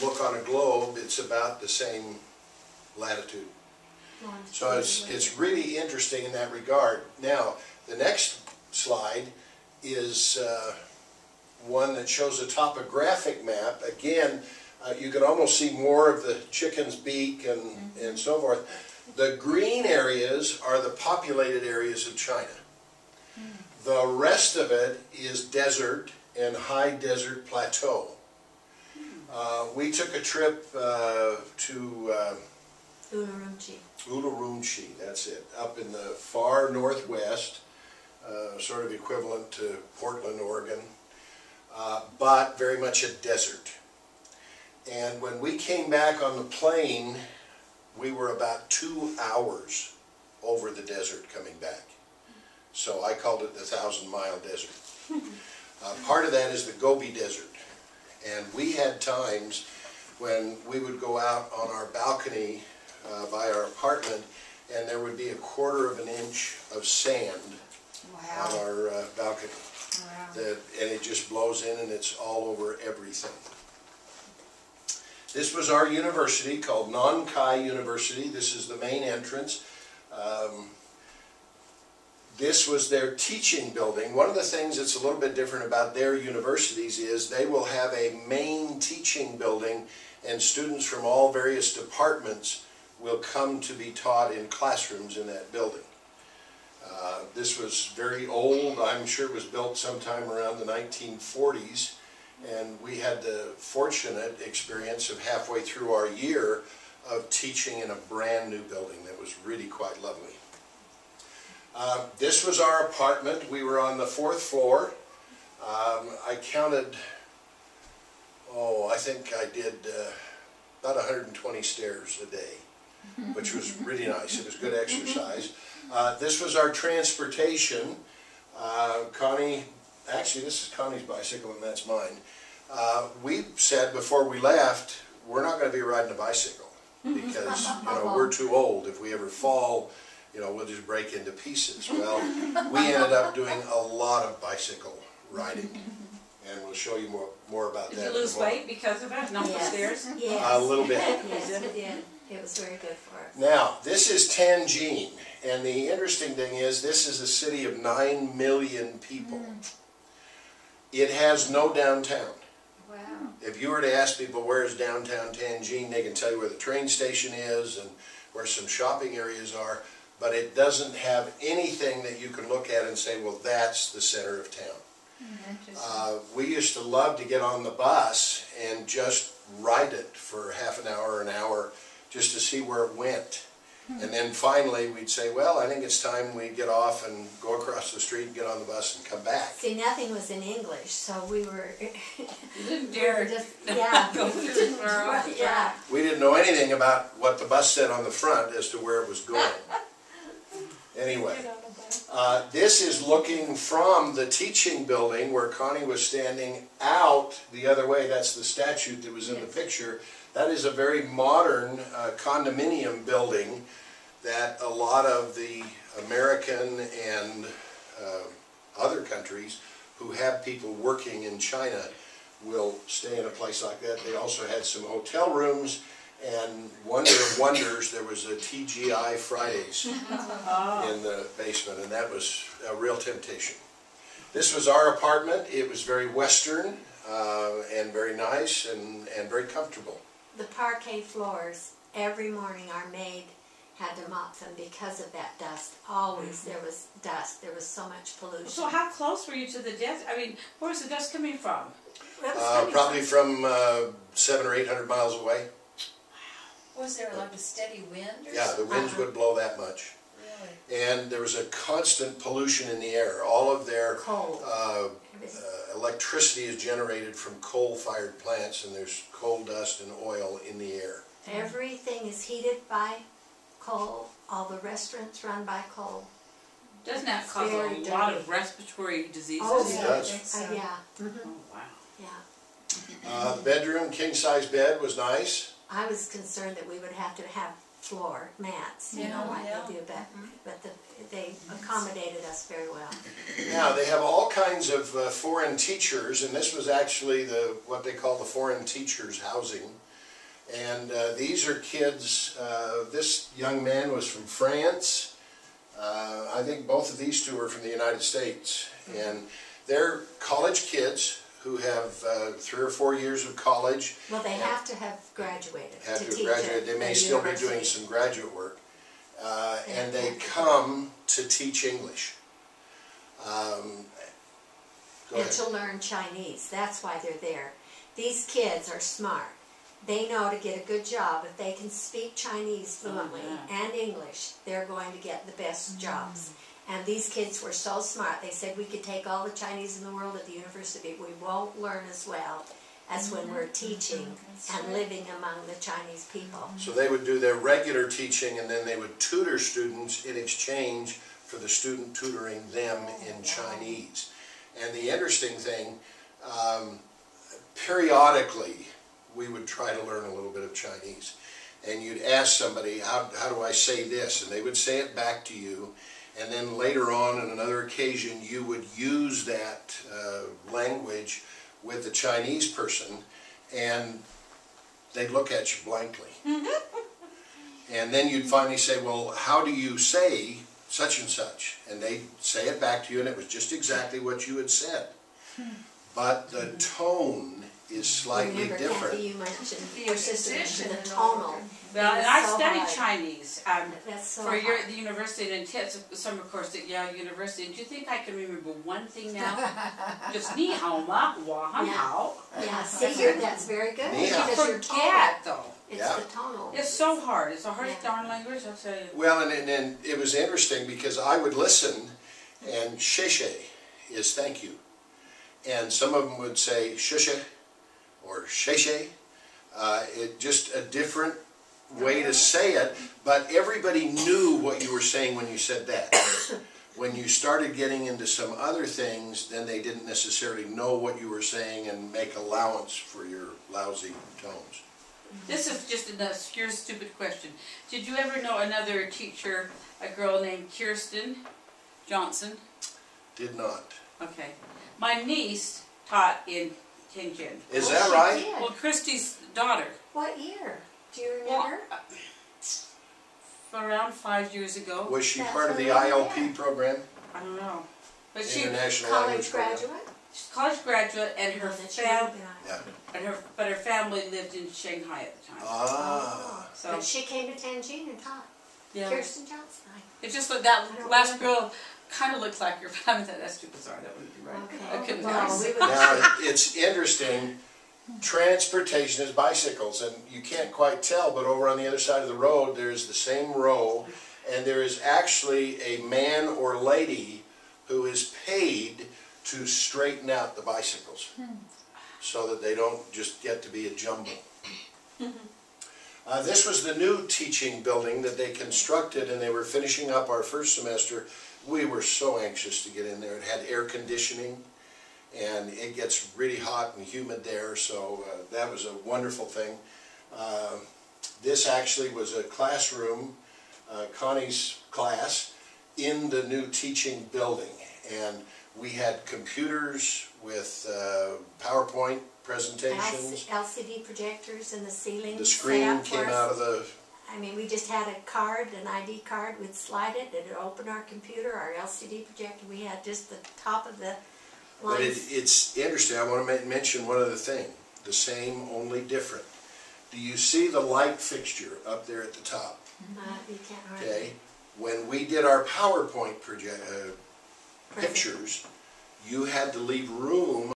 look on a globe, it's about the same latitude. So it's really interesting in that regard. Now, the next slide is one that shows a topographic map. Again, you can almost see more of the chicken's beak and so forth. The green areas are the populated areas of China. The rest of it is desert and high desert plateau. We took a trip to Urumqi, that's it, up in the far northwest, sort of equivalent to Portland, Oregon, but very much a desert. And when we came back on the plane, we were about 2 hours over the desert coming back. So I called it the 1,000-mile desert. Part of that is the Gobi Desert. And we had times when we would go out on our balcony by our apartment, and there would be 1/4 of an inch of sand on our balcony. And it just blows in and it's all over everything. This was our university called Nankai University. This is the main entrance. This was their teaching building. One of the things that's a little bit different about their universities is they will have a main teaching building, and students from all various departments will come to be taught in classrooms in that building. This was very old. I'm sure it was built sometime around the 1940s, and we had the fortunate experience of halfway through our year of teaching in a brand new building that was really quite lovely. This was our apartment. We were on the 4th floor. I counted, I think I did about 120 stairs a day, which was really nice. It was good exercise. This was our transportation. Connie, actually this is Connie's bicycle and that's mine. We said before we left, we're not going to be riding a bicycle because we're too old. If we ever fall, we'll just break into pieces. Well, we ended up doing a lot of bicycle riding, and we'll show you more about that. Did you lose weight because of it? Not the stairs? Yes. A little bit. Yes, it did. It was very good for us. Now, this is Tianjin, and the interesting thing is this is a city of 9 million people. It has no downtown. Wow. If you were to ask people where is downtown Tianjin, they can tell you where the train station is and where some shopping areas are, but it doesn't have anything that you can look at and say, well, that's the center of town. We used to love to get on the bus and just ride it for half an hour, an hour, just to see where it went. And then finally we'd say, well, I think it's time we get off and go across the street and get on the bus and come back. See, nothing was in English, so we were... You didn't dare just, go through the yeah. We didn't know anything about what the bus said on the front as to where it was going. Anyway, this is looking from the teaching building where Connie was standing out the other way. That's the statue that was in the picture. That is a very modern condominium building that a lot of the American and other countries who have people working in China will stay in a place like that. They also had some hotel rooms, and wonder of wonders, there was a TGI Fridays in the basement, and that was a real temptation. This was our apartment. It was very Western and very nice and very comfortable. The parquet floors, every morning our maid had to mop them because of that dust. Always there was dust. There was so much pollution. So how close were you to the desert? I mean, where's the dust coming from? Probably from 700 or 800 miles away. Was there like a steady wind or Yeah, the winds would blow that much. Really? And there was a constant pollution in the air. All of their coal. Electricity is generated from coal-fired plants, and there's coal dust and oil in the air. Everything is heated by coal. All the restaurants run by coal. Doesn't that cause a lot of respiratory diseases? Oh, It does. Yeah. Oh, wow. Yeah. The bedroom, king-size bed, was nice. I was concerned that we would have to have floor mats, like they do, but they accommodated us very well. Now, they have all kinds of foreign teachers, and this was actually what they call the foreign teachers' housing. And these are kids, this young man was from France. I think both of these two are from the United States. And they're college kids who have 3 or 4 years of college. Well, they have to have graduated Have to to have teach graduated. at They may the still be university. doing some graduate work. And they come to teach English. Go And ahead. to learn Chinese. That's why they're there. These kids are smart. They know to get a good job. If they can speak Chinese fluently and English, they're going to get the best jobs. And these kids were so smart. They said we could take all the Chinese in the world at the university. We won't learn as well as when we're teaching and living among the Chinese people. So they would do their regular teaching, and then they would tutor students in exchange for the student tutoring them in Chinese. And the interesting thing, periodically we would try to learn a little bit of Chinese. And you'd ask somebody, how do I say this? And they would say it back to you. And then later on another occasion you would use that language with the Chinese person, and they'd look at you blankly. And then you'd finally say, well, how do you say such and such? And they'd say it back to you, and it was just exactly what you had said. But the tone is slightly Remember, different. Kathy, you mentioned, The your sister position mentioned the and all tonal. Well, and It's I so studied hard. Chinese That's so for hard. the university and a summer course at Yale University. And do you think I can remember one thing now? Just ni hao ma, wa han hao. Yeah, see, that's very good. Ni hao. Because you're Forget tonal. though. It's Yeah. the tonal. It's so hard. It's the hardest Yeah. darn language, I'll tell you. Well, and it was interesting because I would listen, and sheshe is thank you. And some of them would say shushe or sheshe. It just a different way to say it, but everybody knew what you were saying when you said that. When you started getting into some other things, then they didn't necessarily know what you were saying and make allowance for your lousy tones. This is just an obscure, stupid question. Did you ever know another teacher, a girl named Kirsten Johnson? Did not. Okay. My niece taught in Tianjin. Is Oh, that she right? did. Well, Christy's daughter. What year? Do you Well, remember? around 5 years ago. Was she That's part of the really ILP bad. program? I don't know. But she, International College Language Program? graduate? she's a college graduate, and her No, that she fam, would be on. Yeah. but her family lived in Shanghai at the time. Ah. So But she came to Tianjin and taught. yeah, Kirsten Johnson. it just looked that I don't last remember. girl kind of looks like her family. That's too bizarre. That wouldn't be right. Okay. I couldn't. Well, we would- Now, it's interesting, transportation is bicycles, and you can't quite tell, but over on the other side of the road, there's the same row, and there is actually a man or lady who is paid to straighten out the bicycles, so that they don't just get to be a jumble. This was the new teaching building that they constructed, and they were finishing up our first semester. We were so anxious to get in there. It had air conditioning, and it gets really hot and humid there, so that was a wonderful thing. This actually was a classroom, Connie's class, in the new teaching building, and we had computers with PowerPoint presentations. LCD projectors in the ceiling. The set screen up for came us. out of the... I mean, we just had a card, an ID card. We'd slide it, it'd open our computer, our LCD projector. We had just the top of the But lines. it's interesting. I want to mention one other thing. The same, only different. Do you see the light fixture up there at the top? You can't hardly. Okay. When we did our PowerPoint pictures, you had to leave room